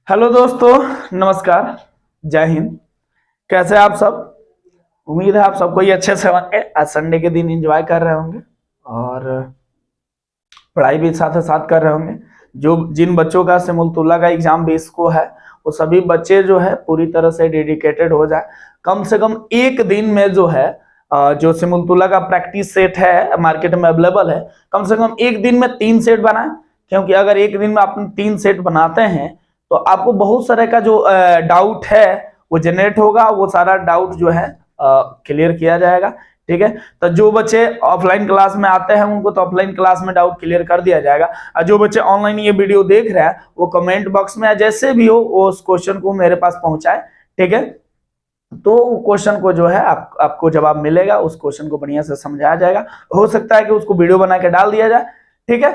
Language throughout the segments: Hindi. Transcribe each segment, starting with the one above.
हेलो दोस्तों, नमस्कार, जय हिंद। कैसे हैं आप सब? उम्मीद है आप सबको ये अच्छे से होंगे। आज संडे के दिन एंजॉय कर रहे होंगे और पढ़ाई भी साथ साथ कर रहे होंगे। जो जिन बच्चों का सिमुलतुल्ला का एग्जाम 20 को है, वो सभी बच्चे जो है पूरी तरह से डेडिकेटेड हो जाए। कम से कम एक दिन में जो है जो सिमुलतुल्ला का प्रैक्टिस सेट है मार्केट में अवेलेबल है, कम से कम एक दिन में 3 सेट बनाए। क्योंकि अगर एक दिन में आप 3 सेट बनाते हैं तो आपको बहुत सारे का जो डाउट है वो जनरेट होगा, वो सारा डाउट जो है क्लियर किया जाएगा। ठीक है, तो जो बच्चे ऑफलाइन क्लास में आते हैं उनको तो ऑफलाइन क्लास में डाउट क्लियर कर दिया जाएगा, और जो बच्चे ऑनलाइन ये वीडियो देख रहे हैं वो कमेंट बॉक्स में जैसे भी हो वो उस क्वेश्चन को मेरे पास पहुंचाए। ठीक है, तो क्वेश्चन को जो है आपको जवाब मिलेगा, उस क्वेश्चन को बढ़िया से समझाया जाएगा। हो सकता है कि उसको वीडियो बना के डाल दिया जाए। ठीक है,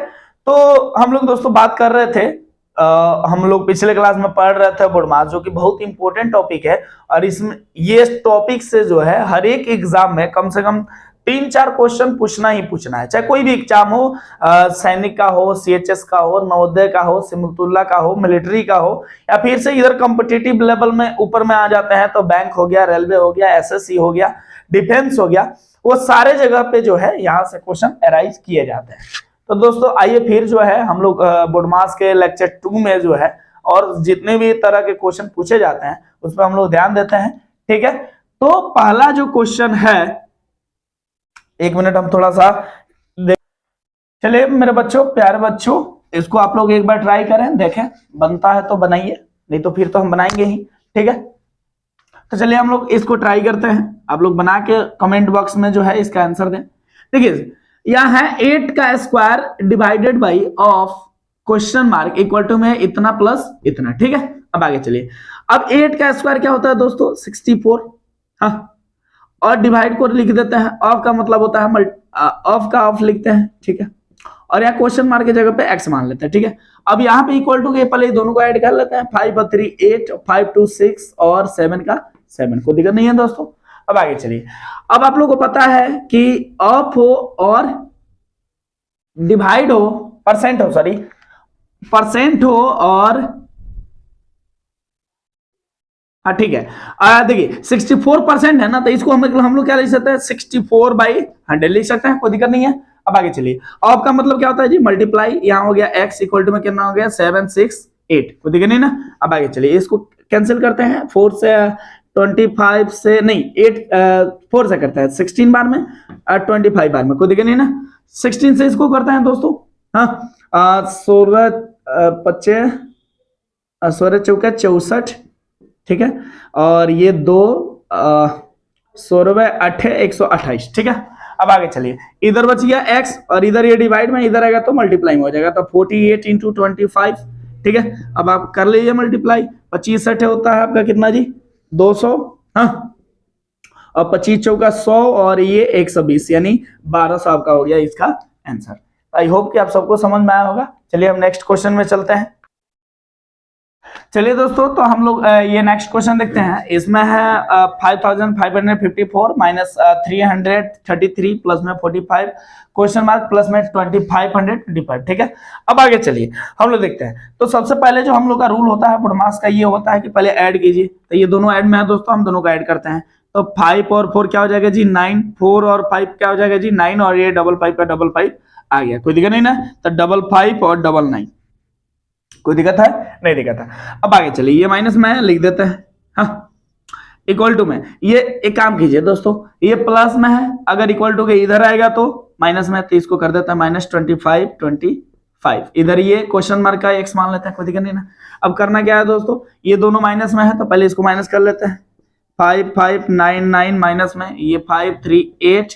तो हम लोग दोस्तों बात कर रहे थे, हम लोग पिछले क्लास में पढ़ रहे थे बोडमास, जो कि बहुत इंपॉर्टेंट टॉपिक है। और इसमें ये टॉपिक से जो है हर एक एग्जाम में कम से कम 3-4 क्वेश्चन पूछना ही पूछना है, चाहे कोई भी एग्जाम हो, सैनिक का हो, सीएचएस का हो, नवोदय का हो, सिमुलतुल्ला का हो, मिलिट्री का हो, या फिर से इधर कॉम्पिटिटिव लेवल में ऊपर में आ जाते हैं तो बैंक हो गया, रेलवे हो गया, एसएससी हो गया, डिफेंस हो गया, वो सारे जगह पे जो है यहाँ से क्वेश्चन अराइज किए जाते हैं। तो दोस्तों आइए फिर जो है हम लोग बोडमास के लेक्चर 2 में जो है और जितने भी तरह के क्वेश्चन पूछे जाते हैं उस पर हम लोग ध्यान देते हैं। ठीक है, तो पहला जो क्वेश्चन है, एक मिनट हम थोड़ा सा चलिए मेरे बच्चों, प्यारे बच्चों, इसको आप लोग एक बार ट्राई करें, देखें बनता है तो बनाइए, नहीं तो फिर तो हम बनाएंगे ही। ठीक है, तो चलिए हम लोग इसको ट्राई करते हैं। आप लोग बना के कमेंट बॉक्स में जो है इसका आंसर दें। देखिए यह है 8 का square divided by of question mark equal to में इतना प्लस इतना। ठीक है, अब आगे चलिए। अब 8 का स्क्वायर क्या होता है दोस्तों? 64। हाँ, और डिवाइड को लिख देते हैं, ऑफ का मतलब होता है ऑफ का ऑफ लिखते हैं। ठीक है, और यहाँ क्वेश्चन मार्क की जगह पे एक्स मान लेते हैं। ठीक है, अब यहाँ पे इक्वल टू के पहले दोनों को ऐड कर लेते हैं, 5 और 3 8, 5 2 6 और 7 का 7, कोई दिक्कत नहीं है दोस्तों। अब आगे चलिए। अब आप लोगों को पता है कि ऑफ हो और डिवाइड हो, परसेंट हो, सॉरी परसेंट हो और हाँ ठीक है, देखिए 64% है ना, तो इसको हम लोग क्या लिख सकते हैं? 64/100 लिख सकते हैं, कोई दिक्कत नहीं है। अब आगे चलिए। ऑफ का मतलब क्या होता है जी? मल्टीप्लाई। यहाँ हो गया x इक्वल टू में कितना हो गया? 7 6 8, कोई दिक्कत नहीं ना। अब आगे चलिए, इसको कैंसिल करते हैं। 4 से 25 से नहीं 8 4 से करता है 16 बार में, 25 बार में, कोई दिक्कत नहीं ना। 16 से इसको करते हैं दोस्तों। हाँ, 16 25 16 चौका 64। ठीक है, और ये 2 16 8 128। ठीक है, अब आगे चलिए। इधर बच गया x और इधर ये डिवाइड में, इधर आएगा तो मल्टीप्लाई में हो जाएगा, तो 48 इंटू 25। ठीक है, अब आप कर लीजिए मल्टीप्लाई। 25 6 होता है आपका कितना जी? 200। हाँ, और 25 चौका 100 और ये 120, यानी 1200 आपका हो गया इसका आंसर। आई होप कि आप सबको समझ में आया होगा। चलिए हम नेक्स्ट क्वेश्चन में चलते हैं। चलिए दोस्तों, तो हम लोग ये नेक्स्ट क्वेश्चन देखते हैं। इसमें है 5554 माइनस 333 प्लस में 45 क्वेश्चन मार्क प्लस में 2525। ठीक है, अब आगे चलिए हम लोग देखते हैं। तो सबसे पहले जो हम लोग का रूल होता है बोडमास का, ये होता है कि पहले ऐड कीजिए। तो ये दोनों ऐड में है दोस्तों, हम दोनों को ऐड करते हैं। तो 5 और 4 क्या हो जाएगा जी? 9। 4 और 5 क्या हो जाएगा जी? 9, और ये 55 का 55 आ गया, कोई दिक्कत नहीं ना। तो 55 और 99, कोई दिक्कत है? नहीं दिक्कत है। अब आगे चलिए, ये माइनस में लिख देते हैं। हाँ, इक्वल टू में ये एक काम कीजिए दोस्तों, ये प्लस में है, अगर इक्वल टू के इधर आएगा तो माइनस में, तो इसको कर देते हैं माइनस 25 इधर ये क्वेश्चन मार्क का एक्स मान लेते हैं, कोई दिक्कत नहीं ना। अब करना क्या है दोस्तों, ये दोनों माइनस में है तो पहले इसको माइनस कर लेते हैं। 5 5 9 9 माइनस में, ये 5 3 8,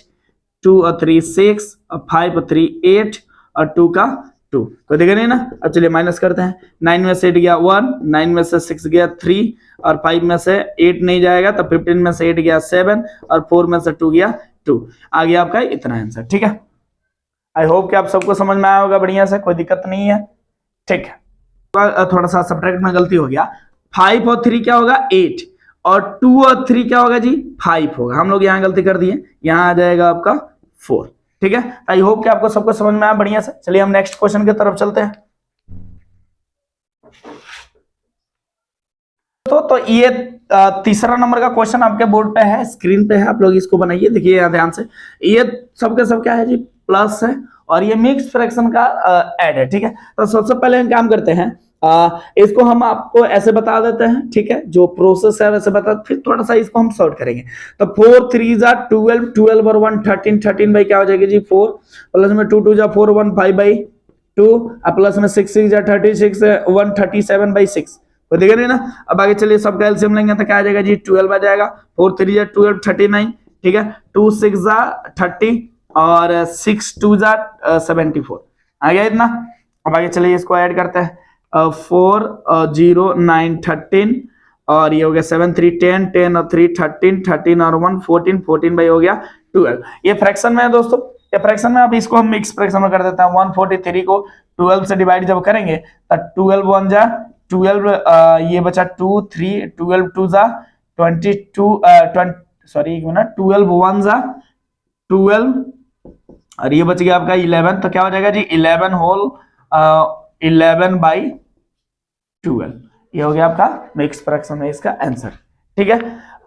2 और 3 6, और 5 और 3 8, और 2 का 2, कोई दिक्कत नहीं ना। अब चलिए माइनस करते हैं। 9 में से 8 गया 1, 9 में से 6 गया 3, और 5 में से 8 नहीं जाएगा तो 15 में से 8 गया 7, और 4 में से 2 गया 2, आ गया आपका इतना आंसर। ठीक है, आई होप कि आप सबको समझ में आया होगा बढ़िया से, कोई दिक्कत नहीं है। ठीक है, थोड़ा सा सब्ट्रैक्ट में गलती हो गया। 5 और 3 क्या होगा? 8, और 2 और 3 क्या होगा जी? 5 होगा। हम लोग यहाँ गलती कर दिए, यहाँ आ जाएगा आपका 4। ठीक है, आई होप कि आपको सबको समझ में आया बढ़िया से। चलिए हम नेक्स्ट क्वेश्चन की तरफ चलते हैं। दोस्तों, तो ये तीसरा नंबर का क्वेश्चन आपके बोर्ड पे है, स्क्रीन पे है, आप लोग इसको बनाइए, देखिए यहाँ ध्यान से। ये सबके सब क्या है जी, प्लस है, और ये मिक्स फ्रैक्शन का ऐड है, ठीक है। तो सबसे पहले हम काम करते हैं, इसको हम आपको ऐसे बता देते हैं, ठीक है, जो प्रोसेस है वैसे बता, फिर थोड़ा सा इसको हम सॉल्व करेंगे। तो 4 3 जा 12, 12 और 1 13, 13 बाई क्या हो जाएगी जी 4, प्लस में 2 2 जा 4 1 5 बाई 2, प्लस में 6 6 जा 36 137 बाई 6, तो देख रहे ना। अब आगे चलिए सबका एलसीएम लेंगे तो क्या आ जाएगा जी 12 आ जाएगा, 4 3 जा 12 39, ठीक है, 2 6 जा 30 और 6 2 जा 74 आ गया इतना। अब आगे चलिए इसको ऐड करते हैं, 4 0 9 13 और ये हो गया 7 3 10 10 और 3 13 13 और 1 14 14 बाई हो गया 12। ये फ्रैक्शन में है दोस्तों, ये फ्रैक्शन में। अब इसको हम मिक्स फ्रैक्शन में कर देते हैं। 143 को 12 से डिवाइड जब करेंगे तो 12 1 जा 12, ये बचा 2 3, 12 2 जा 22 सॉरी 12 1 जा 12 और ये बच गया आपका 11, तो क्या हो जाएगा जी 11 होल 11 बाई 12, ये हो गया आपका मिक्स फ्रैक्शन में इसका आंसर, ठीक है।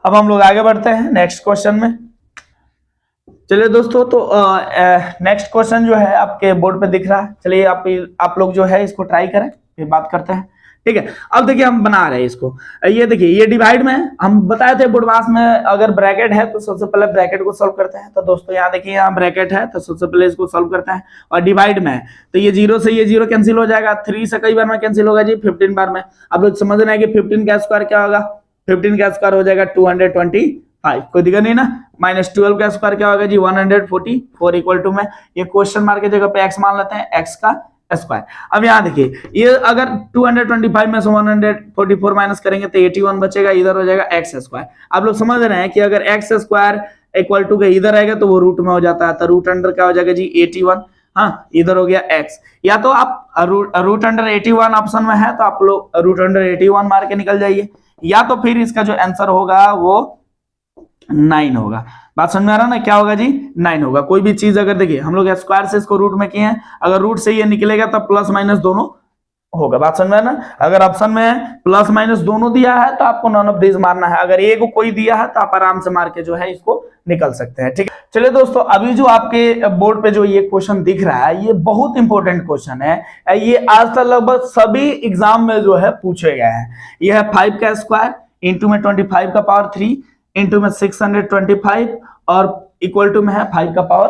अब हम लोग आगे बढ़ते हैं नेक्स्ट क्वेश्चन में। चलिए दोस्तों, तो नेक्स्ट क्वेश्चन जो है आपके बोर्ड पे दिख रहा है, चलिए आप लोग जो है इसको ट्राई करें, फिर बात करते हैं, ठीक है। अब देखिए हम बना रहे हैं इसको, ये देखिए ये डिवाइड में है, हम बताए थे बोर्डवास में अगर ब्रैकेट है तो सबसे पहले ब्रैकेट को सॉल्व करते हैं। तो दोस्तों यहाँ देखिए यहाँ ब्रैकेट है तो सबसे पहले इसको सॉल्व करते हैं, और डिवाइड में है तो ये 0 से ये 0 कैंसिल हो जाएगा, 3 से कई बार में कैंसिल होगा जी 15 बार में। अब लोग समझ रहे हैं कि 15 का स्क्वायर क्या होगा, 15 का स्क्वायर हो जाएगा 225, कोई दिक्कत नहीं ना। -12 का स्क्वायर क्या होगा जी 144, इक्वल टू में ये क्वेश्चन मार्क की जगह पे x मान लेते हैं, x का स्क्वायर। अब यहाँ देखिए ये अगर 225 में से 144 माइनस करेंगे तो 81 बचेगा, इधर हो जाएगा x स्क्वायर। आप लोग समझ रहे हैं कि अगर x स्क्वायर इक्वल टू के इधर आएगा तो वो रूट में हो जाता है, तो रूट अंडर क्या हो जाएगा जी 81, हाँ इधर हो गया x। या तो आप रूट अंडर 81 ऑप्शन में है तो आप लोग रूट अंडर 81 मार के निकल जाइए, या तो फिर इसका जो आंसर होगा वो 9 होगा। बात समझ में आ रहा ना, क्या होगा जी 9 होगा। कोई भी चीज अगर देखिए हम लोग स्क्वायर से इसको रूट में किए हैं, अगर रूट से ये निकलेगा तब प्लस माइनस दोनों होगा। बात समझ में ना, अगर ऑप्शन में प्लस माइनस दोनों दिया है तो आपको नॉन ऑफ दिस मारना है, अगर ए को कोई दिया है तो आप आराम से मार के जो है इसको निकल सकते हैं, ठीक है। चलिए दोस्तों, अभी जो आपके बोर्ड पे जो ये क्वेश्चन दिख रहा है ये बहुत इंपॉर्टेंट क्वेश्चन है, ये आज तक लगभग सभी एग्जाम में जो है पूछे गए हैं। यह है 5 का स्क्वायर इंटू में 25 का पावर 3 इंटू में 625 और इक्वल टू में है 5 का पावर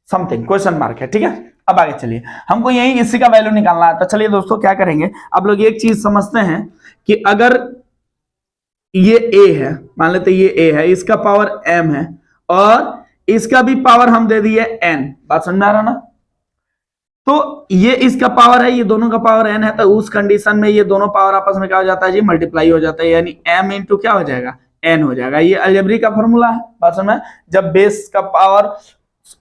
समथिंग, क्वेश्चन मार्क है, ठीक है। अब आगे चलिए, हमको यही इसी का वैल्यू निकालना है। तो चलिए दोस्तों क्या करेंगे, आप लोग एक चीज समझते हैं कि अगर ये a है, मान लेते ये a है, इसका पावर m है और इसका भी पावर हम दे दिए n, बात समझ में आ रहा ना। तो ये इसका पावर है, ये दोनों का पावर n है, तो उस कंडीशन में ये दोनों पावर आपस में क्या हो जाता है जी मल्टीप्लाई हो जाता है, यानी m इंटू क्या हो जाएगा n हो जाएगा। ये अलजेब्रिक का फॉर्मूला है, बात समझ में। जब बेस का पावर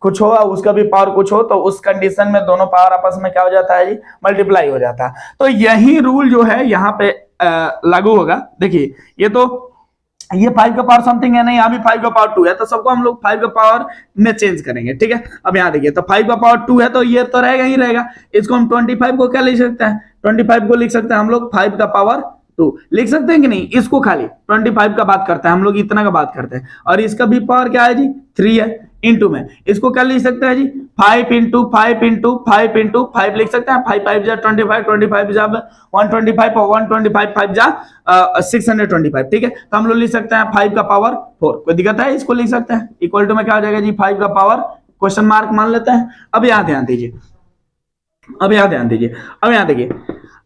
कुछ हो उसका भी पावर कुछ हो तो उस कंडीशन में दोनों पावर आपस में क्या हो जाता है जी मल्टीप्लाई हो जाता है। तो यही रूल जो है यहाँ पे लागू होगा। देखिए ये तो ये 5 का पावर समथिंग है ना, यहाँ भी 5 का पावर 2 है, तो सबको हम लोग 5 का पावर में चेंज करेंगे, ठीक है। अब यहाँ देखिए तो 5 का पावर 2 है तो ये तो रहेगा ही रहेगा। इसको हम 25 को क्या लिख सकते हैं, 25 को लिख सकते हैं हम लोग 5 का पावर 2 लिख सकते हैं कि नहीं। इसको खाली 25 का बात करते हैं हम लोग, इतना का बात करते हैं। और इसका भी पावर क्या है जी 3 है, इंटू में इसको क्या लिख सकते हैं जी 5 इंटू 5 इंटू 5 इंटू 5 लिख सकते हैं। 5 5 जा 25, 25 जा 125 और 125 5 जा 625, ठीक है। तो हम लोग लिख सकते हैं 5 का पावर 4, कोई दिक्कत है, इसको लिख सकते हैं। इक्वल टू में क्या हो जाएगा जी 5 का पावर क्वेश्चन मार्क मान लेते हैं। अब यहाँ ध्यान दीजिए, अब यहाँ ध्यान दीजिए, अब यहाँ देखिए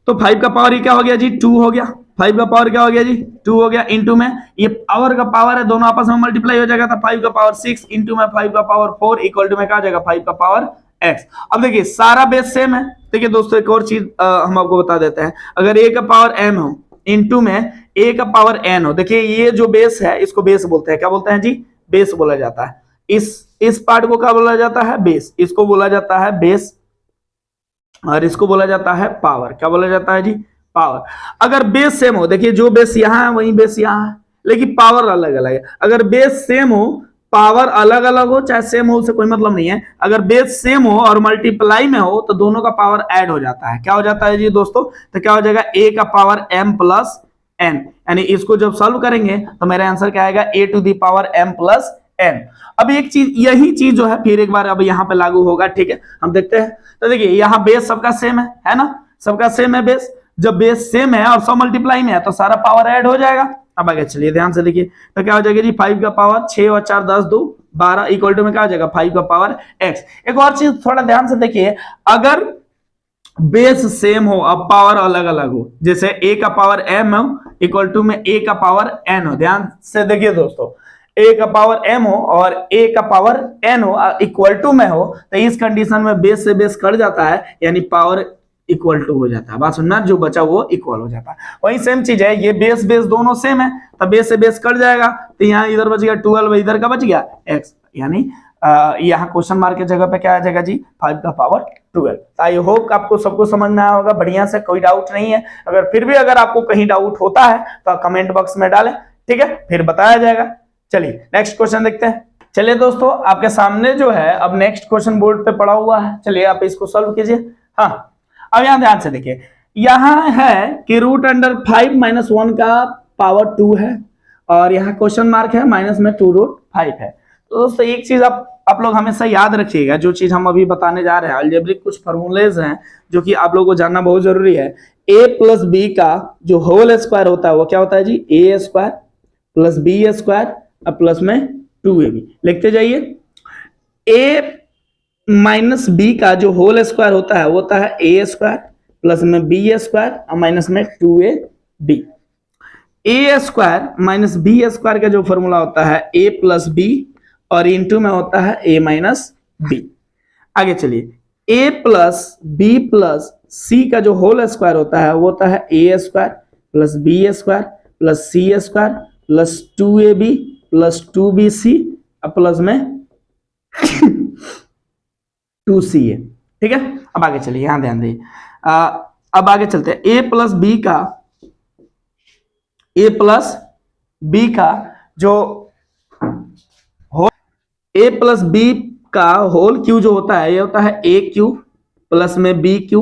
तो 5 का पावर क्या हो गया जी 2 हो गया, 5 का पावर क्या हो गया जी 2 हो गया, इंटू में ये पावर का पावर है, दोनों आपस में मल्टीप्लाई हो जाएगा, तो 5 का पावर 6 इंटू में 5 का पावर 4 इक्वल टू में क्या हो जाएगा 5 का पावर x। अब देखिए सारा बेस सेम है। देखिए दोस्तों एक और चीज हम आपको बता देते हैं, अगर a का पावर m हो इंटू में a का पावर n हो, देखिए ये जो बेस है इसको बेस बोलते हैं, क्या बोलते हैं जी बेस बोला जाता है। इस पार्ट को क्या बोला जाता है बेस, इसको बोला जाता है बेस और इसको बोला जाता है पावर, क्या बोला जाता है जी पावर। अगर बेस सेम हो, देखिए जो बेस यहाँ है वही बेस यहाँ है, लेकिन पावर अलग अलग है। अगर बेस सेम हो पावर अलग अलग हो चाहे सेम हो उससे कोई मतलब नहीं है। अगर बेस सेम हो और मल्टीप्लाई में हो तो दोनों का पावर ऐड हो जाता है, क्या हो जाता है जी दोस्तों, तो क्या हो जाएगा a का पावर m प्लस n, यानी इसको जब सॉल्व करेंगे तो मेरा आंसर क्या आएगा a to the power m plus n। अब एक चीज, यही चीज जो है फिर एक बार अब यहाँ पे लागू होगा, ठीक है, हम देखते हैं। तो देखिए यहाँ बेस सबका सेम है ना, सबका सेम है बेस। जब बेस सेम है और सब मल्टीप्लाई में है तो सारा पावर ऐड हो जाएगा। अब आगे चलिए ध्यान से देखिए, तो क्या हो जाएगा जी 5 का पावर 6 और 4 10 2 12 इक्वल टू में क्या हो जाएगा 5 का पावर x। एक और चीज थोड़ा ध्यान से देखिए, अगर बेस सेम हो अब पावर अलग अलग हो, जैसे a का पावर m हो इक्वल टू में a का पावर n हो, ध्यान से देखिए दोस्तों, a का पावर m हो और a का पावर n हो इक्वल टू में हो, तो इस कंडीशन में बेस से बेस कट जाता है, यानी पावर इक्वल टू हो जाता है। बात सुनना, जो बचा वो इक्वल हो जाता है। वही सेम चीज है, ये बेस बेस दोनों सेम है तो बेस से बेस कट जाएगा, तो यहाँ इधर बच गया 12, इधर का बच गया x, यानी यहाँ क्वेश्चन मार्क की जगह पे क्या आ जाएगा जी 5 का पावर 12। आई होप आपको सबको समझ में आया होगा बढ़िया से, कोई डाउट नहीं है। अगर फिर भी अगर आपको कहीं डाउट होता है तो कमेंट बॉक्स में डालें, ठीक है, फिर बताया जाएगा। चलिए नेक्स्ट क्वेश्चन देखते हैं। चलिए दोस्तों, आपके सामने जो है अब नेक्स्ट क्वेश्चन बोर्ड पे पड़ा हुआ है, चलिए आप इसको सॉल्व कीजिए। हाँ, अब यहाँ ध्यान से देखिए, यहाँ है कि रूट अंडर 5 माइनस 1 का पावर 2 है और यहाँ क्वेश्चन मार्क है माइनस में 2 रूट 5 है। तो दोस्तों एक चीज आप लोग हमेशा याद रखिएगा, जो चीज हम अभी बताने जा रहे हैं, अलजेब्रिक कुछ फॉर्मूलेज हैं जो कि आप लोगों को जानना बहुत जरूरी है। a प्लस बी का जो होल स्क्वायर होता है वो क्या होता है जी a square plus B square plus में 2ab। लिखते जाइए, a माइनस बी का जो होल स्क्वायर होता है वो होता है a स्क्वायर प्लस में बी स्क्वायर और माइनस में 2ab। a square minus B square का जो फॉर्मूला होता है a प्लस बी और इंटू में होता है a माइनस बी। आगे चलिए, a plus B plus C का जो होल स्क्वायर होता है वो होता है a square plus B square plus C square plus 2ab plus 2bc plus में 2ca। ठीक है, अब आगे चलिए, यहां ध्यान दीजिए। अब आगे चलते हैं, a प्लस बी का जो a प्लस बी का होल क्यू जो होता है ये होता है a क्यू प्लस में b क्यू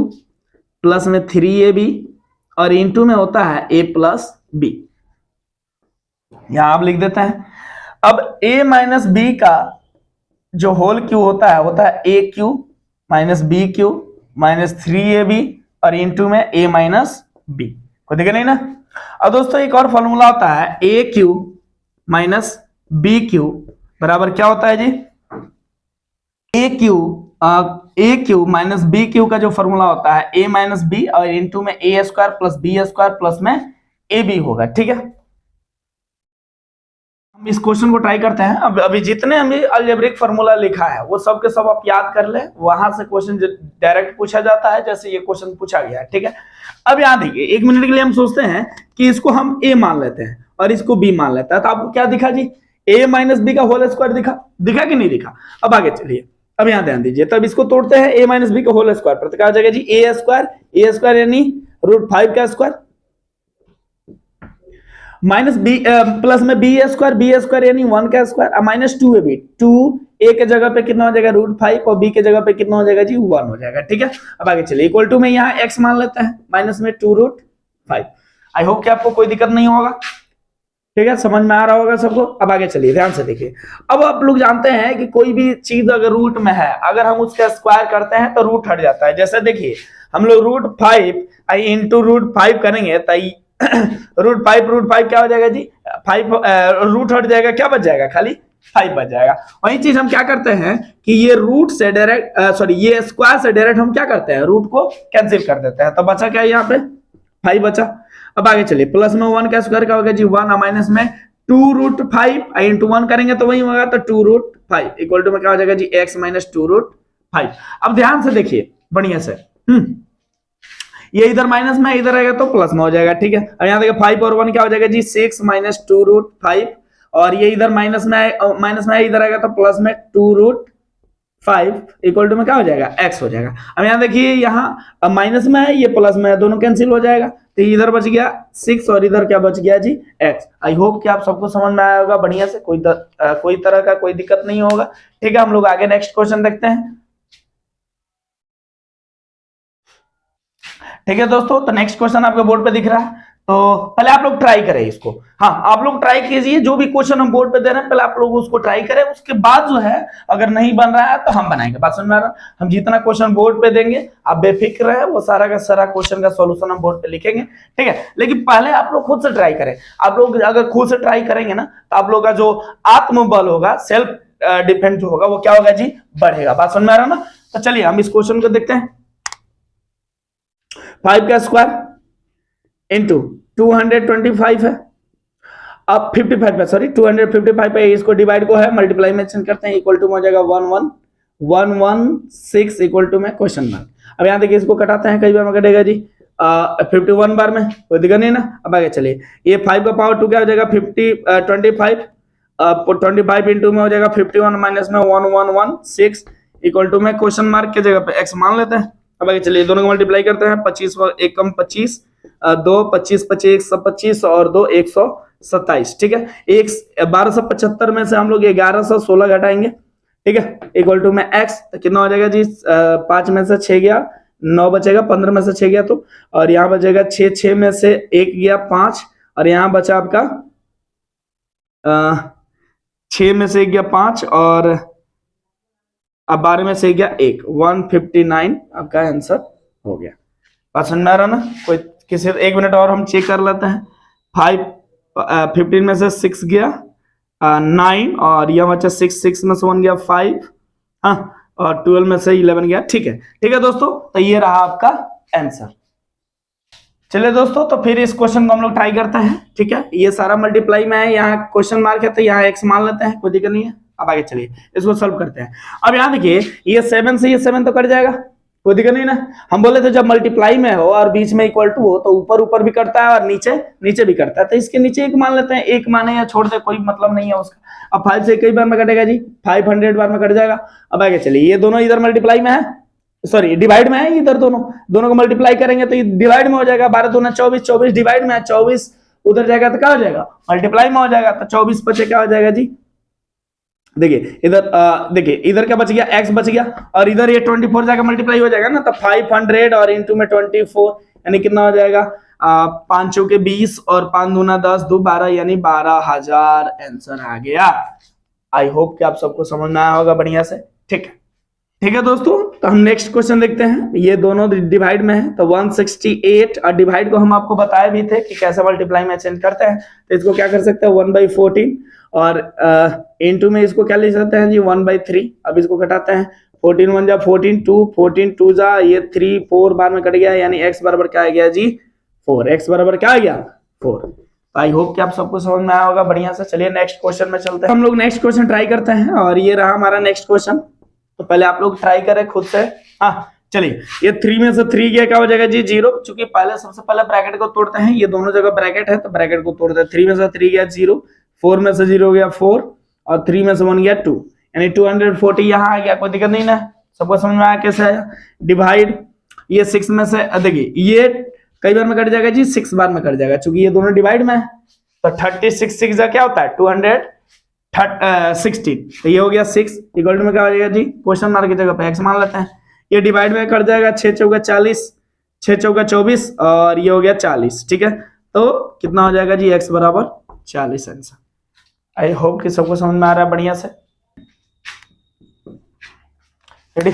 प्लस में 3ab और इंटू में होता है a प्लस बी। यहां आप लिख देते हैं। अब a माइनस बी का जो होल क्यू होता है a cube minus B cube minus 3ab और इंटू में a माइनस बी। कोई दिक्कत नहीं ना। अब दोस्तों एक और फॉर्मूला होता है a cube minus B cube बराबर क्या होता है जी a cube minus B cube का जो फॉर्मूला होता है a माइनस बी और इंटू में a square plus B square plus में ए बी होगा। ठीक है, हम इस क्वेश्चन को ट्राई करते हैं। अब अभी जितने हमें अलजेब्रिक फार्मूला लिखा है वो सब के सब आप याद कर ले, वहां से क्वेश्चन डायरेक्ट पूछा जाता है जैसे ये क्वेश्चन पूछा गया है। ठीक है, अब यहाँ देखिए, एक मिनट के लिए हम सोचते हैं कि इसको हम a मान लेते हैं और इसको b मान लेता है, तो आपको क्या दिखा जी a माइनस बी का होल स्क्वायर दिखा कि नहीं दिखा। अब आगे चलिए, अब यहाँ ध्यान दीजिए, तब इसको तोड़ते हैं a माइनस बी का होल स्क्वायर पर, तो क्या हो जाएगा जी a स्क्वायर यानी रूट 5 का स्क्वायर माइनस बी प्लस में बी स्क्वायर यानी 1 का स्क्वायर माइनस 2ab। 2 a के जगह पे कितना हो जाएगा रूट 5 और b के जगह पे कितना हो जाएगा जी 1 हो जाएगा। ठीक है, अब आगे चलिए, इक्वल टू में यहाँ x मान लेते हैं माइनस में 2 रूट 5। आई होप कि आपको कोई दिक्कत नहीं होगा। ठीक है, समझ में आ रहा होगा सबको। अब आगे चलिए, ध्यान से देखिए। अब आप लोग जानते हैं कि कोई भी चीज अगर रूट में है, अगर हम उसका स्क्वायर करते हैं तो रूट हट जाता है। जैसे देखिए, हम लोग रूट 5 इंटू रूट 5 करेंगे तो रूट 5 क्या हो जाएगा जी 5 रूट हट जाएगा, क्या बच जाएगा खाली 5 बच जाएगा। वही चीज हम क्या करते हैं कि ये रूट से डायरेक्ट ये स्क्वायर से डायरेक्ट हम क्या करते हैं रूट को कैंसिल कर देते हैं, तो बचा क्या यहाँ पे 5 बचा। अब आगे चलिए, प्लस में 1 का स्क्वायर क्या होगा जी 1 माइनस में 2 रूट 5 इंटू 1 करेंगे तो वही होगा, तो 2 रूट 5 इक्वल टू में क्या हो जाएगा जी x माइनस 2 रूट 5। अब ध्यान से देखिए बढ़िया से, ये इधर माइनस में इधर आएगा तो प्लस में हो जाएगा। ठीक है, अब यहाँ देखिए 5 और 1 क्या हो जाएगा जी 6 माइनस 2 रूट 5 और ये इधर माइनस में इधर आएगा तो प्लस में 2 रूट 5 इक्वल टू में क्या हो जाएगा x हो जाएगा। अब यहाँ देखिए, यहाँ माइनस में है ये प्लस में है, दोनों कैंसिल हो जाएगा, तो इधर बच गया 6 और इधर क्या बच गया जी x। आई होप कि आप सबको समझ में आया होगा बढ़िया से, कोई तरह का कोई दिक्कत नहीं होगा। ठीक है, हम लोग आगे नेक्स्ट क्वेश्चन देखते हैं। ठीक है दोस्तों, तो नेक्स्ट क्वेश्चन आपके बोर्ड पे दिख रहा है, तो पहले आप लोग ट्राई करें इसको। हाँ, आप लोग ट्राई कीजिए, जो भी क्वेश्चन हम बोर्ड पे दे रहे हैं पहले आप लोग उसको ट्राई करें, उसके बाद जो है अगर नहीं बन रहा है तो हम बनाएंगे। बात समझ में आ रहा है? हम जितना क्वेश्चन बोर्ड पे देंगे आप बेफिक्र रहे, वो सारा का सारा क्वेश्चन का सॉल्यूशन हम बोर्ड पे लिखेंगे, ठीक है। लेकिन पहले आप लोग खुद से ट्राई करें। आप लोग अगर खुद से ट्राई करेंगे ना तो आप लोग का जो आत्मबल होगा, सेल्फ डिफेंस जो होगा वो क्या होगा जी, बढ़ेगा। बात समझ में आ रहा है ना? तो चलिए हम इस क्वेश्चन को देखते हैं। 5 का स्क्वायर इंटू 225 है, अब 55 पे, सॉरी 255 पे इसको डिवाइड को है मल्टीप्लाई मेंशन करते हैं, इक्वल टू हो जाएगा 11116 इक्वल टू में क्वेश्चन मार्क। अब यहाँ देखिए इसको कटाते हैं, कई बार में कटेगा जी 51 बार में, कोई दिक्कत नहीं ना। अब आगे चलिए, ये 5 का पावर 2 क्या हो जाएगा 25 इंटू में हो जाएगा 51 माइनस में 1116 इक्वल टू में क्वेश्चन मार्क की जगह पे x मान लेते हैं। अब आगे चलिए दोनों को मल्टीप्लाई करते हैं, 25 और 1 कम 25, 2 25 25 125 और 2 127, ठीक है। 1275 में से हम लोग 1116 घटाएंगे, ठीक है, इक्वल टू में x, तो कितना हो जाएगा जी 5 में से 6 गया 9 बचेगा, 15 में से 6 गया तो, और यहाँ बचेगा 6 में से 1 गया 5, और यहाँ बचा आपका 6 में से 1 गया 5, और अब 12 में से 1 गया 1, 159 आपका आंसर हो गया। बात समझ में आ रहा ना? कोई किसी 1 मिनट और हम चेक कर लेते हैं। 15 में से 6 गया 9, और यह बचा 6 में से 1 गया 5, हाँ, और 12 में से 11 गया, ठीक है। ठीक है दोस्तों, तो ये रहा आपका आंसर। चलिए दोस्तों, तो फिर इस क्वेश्चन को हम लोग ट्राई करते हैं, ठीक है। ये सारा मल्टीप्लाई में है, यहाँ क्वेश्चन मार्क है तो यहाँ x मान लेते हैं, कोई दिक्कत नहीं है। अब आगे चलिए इसको सॉल्व करते हैं। अब यहाँ देखिए ये 7 से ये 7 तो कट जाएगा, कोई दिक्कत नहीं ना। हम बोले थे जब मल्टीप्लाई में हो और बीच में इक्वल टू हो तो ऊपर ऊपर भी करता है और नीचे नीचे भी करता है, तो इसके नीचे 1 मान लेते हैं। 1 माने या छोड़ दे कोई मतलब नहीं है उसका। अब 5 से कई बार में कटेगा जी, 500 बार में कट जाएगा। अब आगे चलिए, ये दोनों इधर मल्टीप्लाई में है, सॉरी डिवाइड में है, इधर दोनों को मल्टीप्लाई करेंगे तो ये डिवाइड में हो जाएगा। 12 दूना 24, 24 डिवाइड में है, 24 उधर जाएगा तो क्या हो जाएगा, मल्टीप्लाई में हो जाएगा। तो 24 बचे क्या हो जाएगा जी, देखिए इधर देखिए इधर क्या बच गया, x बच गया, और इधर ये 24 जाकर मल्टीप्लाई हो जाएगा ना, तो 500 और इंटू में 24 यानी कितना हो जाएगा 5 चौके 20 और 5 दूना 10 2 12 यानी 12,000 आंसर आ गया। आई होप कि आप सबको समझ में आया होगा बढ़िया से, ठीक है। ठीक है दोस्तों, तो हम नेक्स्ट क्वेश्चन देखते हैं। ये दोनों डिवाइड में है तो 168, और डिवाइड को हम आपको बताए भी थे कि कैसे मल्टीप्लाई में चेंज करते हैं। तो इसको क्या कर सकते हैं 1/14, और इनटू में इसको क्या ले सकते हैं जी 1/3। अब इसको घटाते हैं, 14 1 जा 14, 14 2 जा ये 3 4 बार में कट गया, यानी x बराबर क्या आ गया जी 4। x बराबर क्या आ गया 4। आई होप कि आप सबको समझ में आया होगा बढ़िया से। चलिए नेक्स्ट क्वेश्चन में चलते हैं। हम लोग नेक्स्ट क्वेश्चन ट्राई करते हैं, और ये रहा हमारा नेक्स्ट क्वेश्चन। तो पहले आप लोग ट्राई करें खुद से। हाँ चलिए, ये 3 में से 3 गया क्या हो जाएगा जी 0, चूंकि पहले सबसे पहले ब्रैकेट को तोड़ते हैं, ये दोनों जगह ब्रैकेट है तो ब्रैकेट को तोड़ते हैं। 3 में से 3 गया 0, 4 में से 0 गया 4, और 3 में से 1 गया 2, यानी 240 यहाँ आ गया, कोई दिक्कत नहीं ना। सबको समझ में आया कैसे आया। डिवाइड, ये 6 में से देखिए ये कई बार में कट जाएगा जी 6 बार में कट जाएगा, चूंकि ये दोनों डिवाइड में है। तो 36 6 क्या होता है 216, तो ये हो गया 6 इक्वल टू में क्या हो जाएगा जी क्वेश्चन मार्क की जगह पे x मान लेते हैं। ये डिवाइड में कर जाएगा 6 चौका 40, 6 चौका 24, और ये हो गया 40, ठीक है। तो कितना हो जाएगा जी x बराबर 40 आंसर। आई होप कि सबको समझ में आ रहा है बढ़िया से। रेडी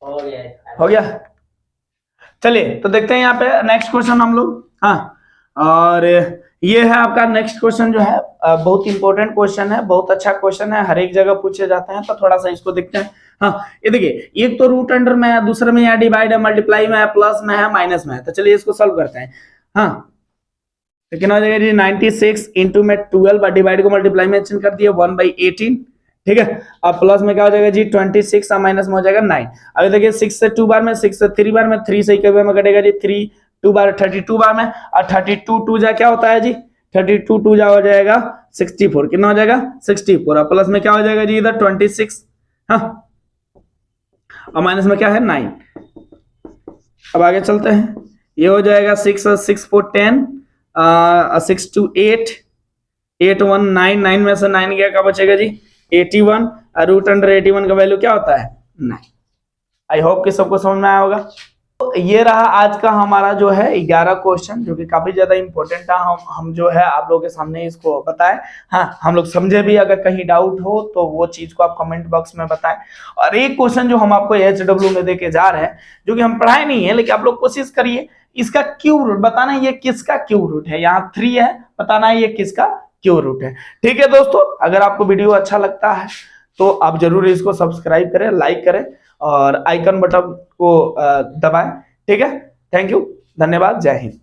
हो गया। चलिए तो देखते हैं यहाँ पे नेक्स्ट क्वेश्चन हम लोग। हाँ, और ये है आपका नेक्स्ट क्वेश्चन जो है बहुत इंपॉर्टेंट क्वेश्चन है, बहुत अच्छा क्वेश्चन है, हर एक जगह पूछे जाते हैं। तो थोड़ा सा इसको देखते हैं। हाँ ये देखिए, एक तो रूट अंडर में है, दूसरे में यहाँ डिवाइड है, मल्टीप्लाई में है, प्लस में है, माइनस में है। तो चलिए इसको सॉल्व करते हैं। हाँ तो कितना हो जाएगा जी 96 इंटू में 12, डिवाइड को मल्टीप्लाई में चेंज कर दिया 1/18, ठीक है। अब प्लस में क्या हो जाएगा जी 26, और माइनस में हो जाएगा 9। अभी देखिए 6 से 2 बार में, 6 से 3 बार में, 3 से कई बार में कटेगा जी 3 2 बार 32 बार में, और 32 2 जा क्या होता है जी 32 2 जा हो जाएगा 64, कितना हो जाएगा 64, और प्लस में क्या हो जाएगा जी इधर 26, हाँ, और माइनस में क्या है 9। अब आगे चलते हैं, ये हो जाएगा 6 और 6 4 10, 6 2 8, 8 1 9, 9 में से 9 गया क्या बचेगा जी 81, और रूट अंडर 81 का वैल्यू क्या होता है 9। आई होप कि सबको समझ में आया होगा। ये रहा आज का हमारा जो है 11 क्वेश्चन, जो कि काफी ज्यादा इंपॉर्टेंट था। हम जो है आप लोगों के सामने इसको बताएं। हाँ, हम लोग समझे भी। अगर कहीं डाउट हो तो वो चीज को आप कमेंट बॉक्स में बताएं। और एक क्वेश्चन जो हम आपको HW में देके जा रहे हैं, जो कि हम पढ़ाए नहीं है, लेकिन आप लोग कोशिश करिए इसका क्यू रूट बताना, ये किसका क्यू रूट है। यहाँ 3 है, बताना ये किसका क्यू रूट है। ठीक है दोस्तों, अगर आपको वीडियो अच्छा लगता है तो आप जरूर इसको सब्सक्राइब करें, लाइक करें और आइकन बटन को दबाएं। ठीक है, थैंक यू, धन्यवाद, जय हिंद।